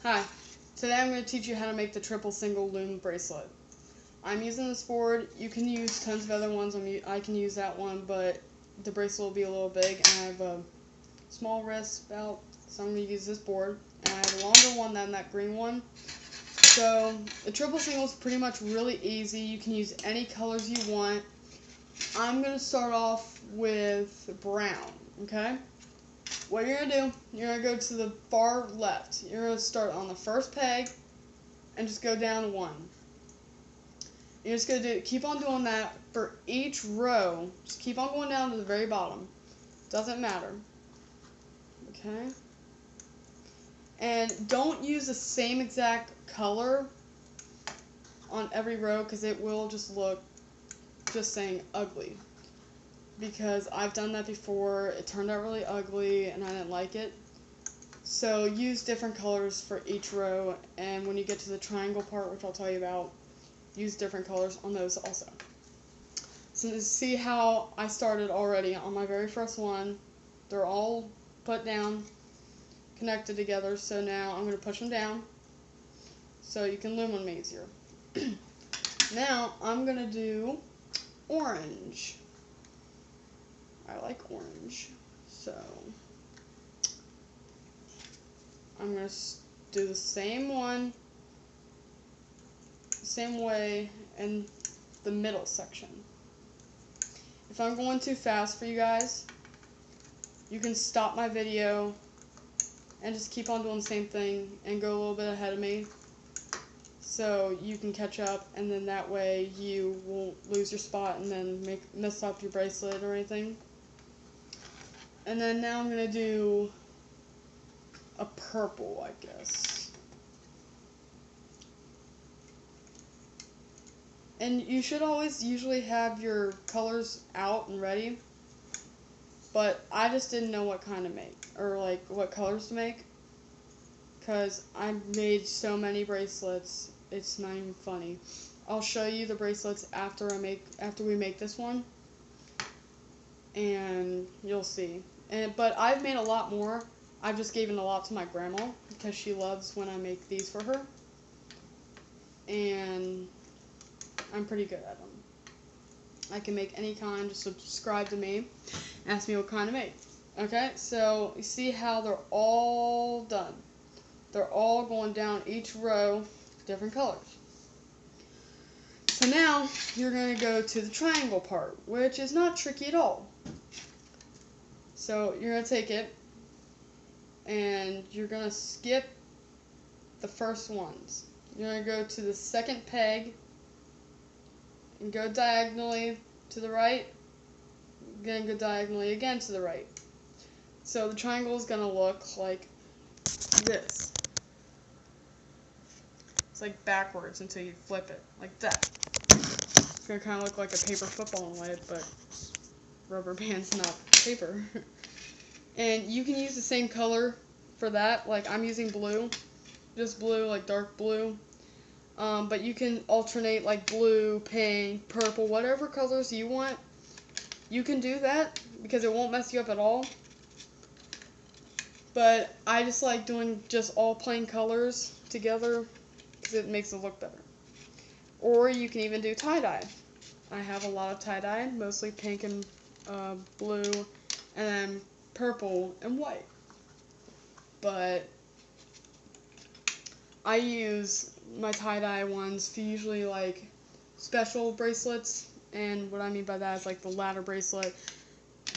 Hi, today I'm going to teach you how to make the triple single loom bracelet. I'm using this board. You can use tons of other ones. I can use that one, but the bracelet will be a little big, and I have a small wrist belt, so I'm going to use this board. And I have a longer one than that green one. So the triple single is pretty much really easy. You can use any colors you want. I'm going to start off with brown, okay? What you're going to do, you're going to go to the far left. You're going to start on the first peg and just go down one. You're just going to keep on doing that for each row. Just keep on going down to the very bottom. Doesn't matter. Okay? And don't use the same exact color on every row because it will just look, just saying, ugly. Because I've done that before, it turned out really ugly and I didn't like it. So use different colors for each row, and when you get to the triangle part, which I'll tell you about, use different colors on those also. So to see how I started already on my very first one, they're all put down, connected together, so now I'm going to push them down so you can loom them easier. Now I'm going to do orange. I like orange, so I'm going to do the same one, same way in the middle section. If I'm going too fast for you guys, you can stop my video and just keep on doing the same thing and go a little bit ahead of me so you can catch up, and then that way you won't lose your spot and then mess up your bracelet or anything. And then now I'm going to do a purple, I guess. And you should always usually have your colors out and ready, but I just didn't know what kind to make, or like what colors to make, because I made so many bracelets, it's not even funny. I'll show you the bracelets after we make this one, and you'll see. But I've made a lot more. I've just given a lot to my grandma because she loves when I make these for her, and I'm pretty good at them. I can make any kind. Just subscribe to me. Ask me what kind to make. Okay, so you see how they're all done. They're all going down each row, different colors. So now you're going to go to the triangle part, which is not tricky at all. So you're going to take it, and you're going to skip the first ones. You're going to go to the second peg and go diagonally to the right. Then go diagonally again to the right. So the triangle is going to look like this. It's like backwards until you flip it, like that. It's going to kind of look like a paper football in a way, but rubber bands, not paper. And you can use the same color for that. Like I'm using blue, just blue, like dark blue. But you can alternate like blue, pink, purple, whatever colors you want. You can do that because it won't mess you up at all. But I just like doing just all plain colors together because it makes it look better. Or you can even do tie-dye. I have a lot of tie-dye, mostly pink and blue, and then purple and white. But I use my tie-dye ones for usually like special bracelets, and what I mean by that is like the ladder bracelet,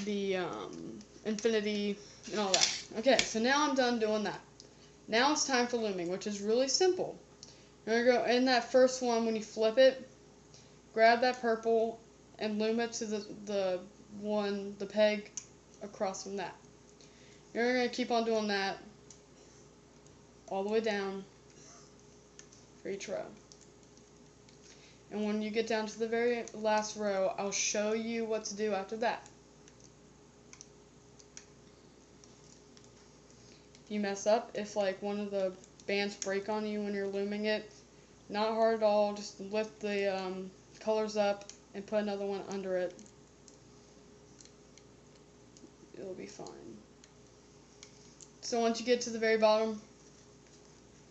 the infinity, and all that. Okay, so now I'm done doing that. Now it's time for looming, which is really simple. You're going to go in that first one. When you flip it, grab that purple and loom it to the peg across from that. You're going to keep on doing that all the way down for each row. And when you get down to the very last row, I'll show you what to do after that. If you mess up, if like one of the bands break on you when you're looming it, not hard at all, just lift the colors up and put another one under it. It'll be fine. So once you get to the very bottom,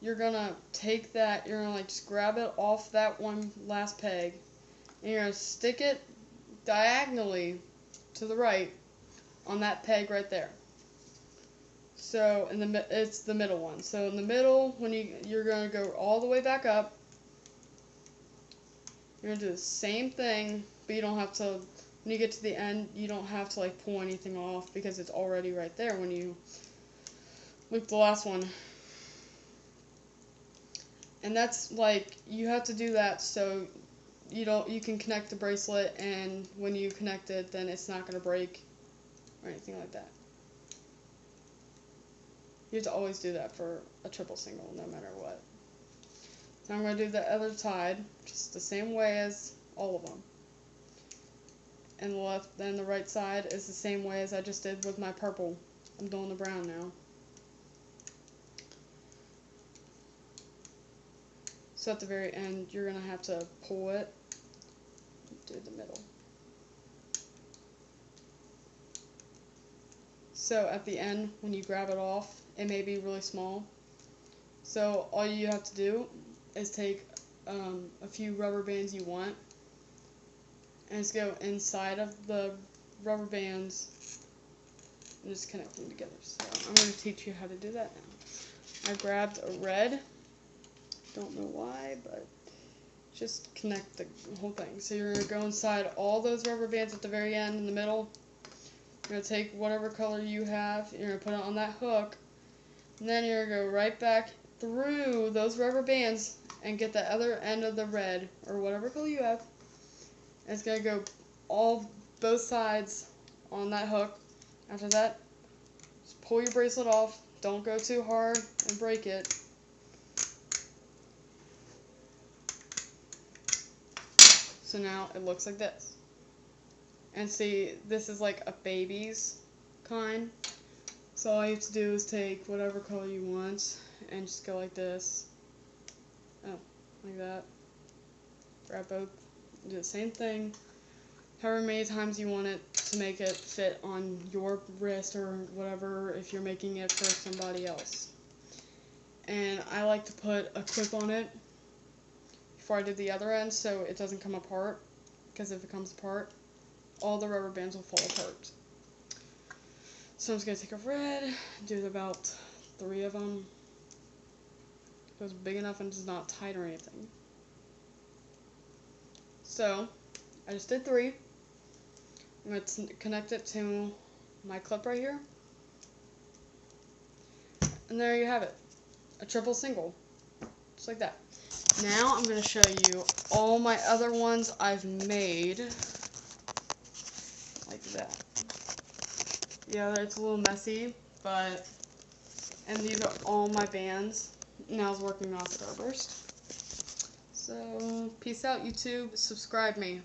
you're gonna take that, you're gonna like just grab it off that one last peg, and you're gonna stick it diagonally to the right on that peg right there. So it's the middle one. So in the middle, when you're gonna go all the way back up, you're gonna do the same thing, but you don't have to. When you get to the end, you don't have to like pull anything off because it's already right there when you loop the last one. And that's like, you have to do that so you can connect the bracelet, and when you connect it, then it's not gonna break or anything like that. You have to always do that for a triple single, no matter what. So I'm going to do the other side, just the same way as all of them. And the left and the right side is the same way as I just did with my purple. I'm doing the brown now. So at the very end, you're going to have to pull it, do the middle. So at the end, when you grab it off, it may be really small. So all you have to do is take a few rubber bands you want, and just go inside of the rubber bands and just connect them together. So I'm going to teach you how to do that now. I grabbed a red, don't know why, but just connect the whole thing. So you're going to go inside all those rubber bands at the very end in the middle. You're going to take whatever color you have, you're going to put it on that hook, and then you're going to go right back through those rubber bands and get the other end of the red, or whatever color you have. And it's going to go both sides on that hook. After that, just pull your bracelet off. Don't go too hard and break it. So now it looks like this. And see, this is like a baby's kind. So all you have to do is take whatever color you want and just go like this. Oh, like that. Grab both. Do the same thing. However many times you want it to make it fit on your wrist or whatever, if you're making it for somebody else. And I like to put a clip on it before I do the other end so it doesn't come apart, because if it comes apart, all the rubber bands will fall apart. So I'm just going to take a red, do about 3 of them. It was big enough and it's not tight or anything. So I just did 3. I'm going to connect it to my clip right here. And there you have it. A triple single. Just like that. Now I'm going to show you all my other ones I've made. Like that. Yeah, it's a little messy, but, and these are all my bands. Now I was working on Starburst. So, peace out, YouTube. Subscribe me.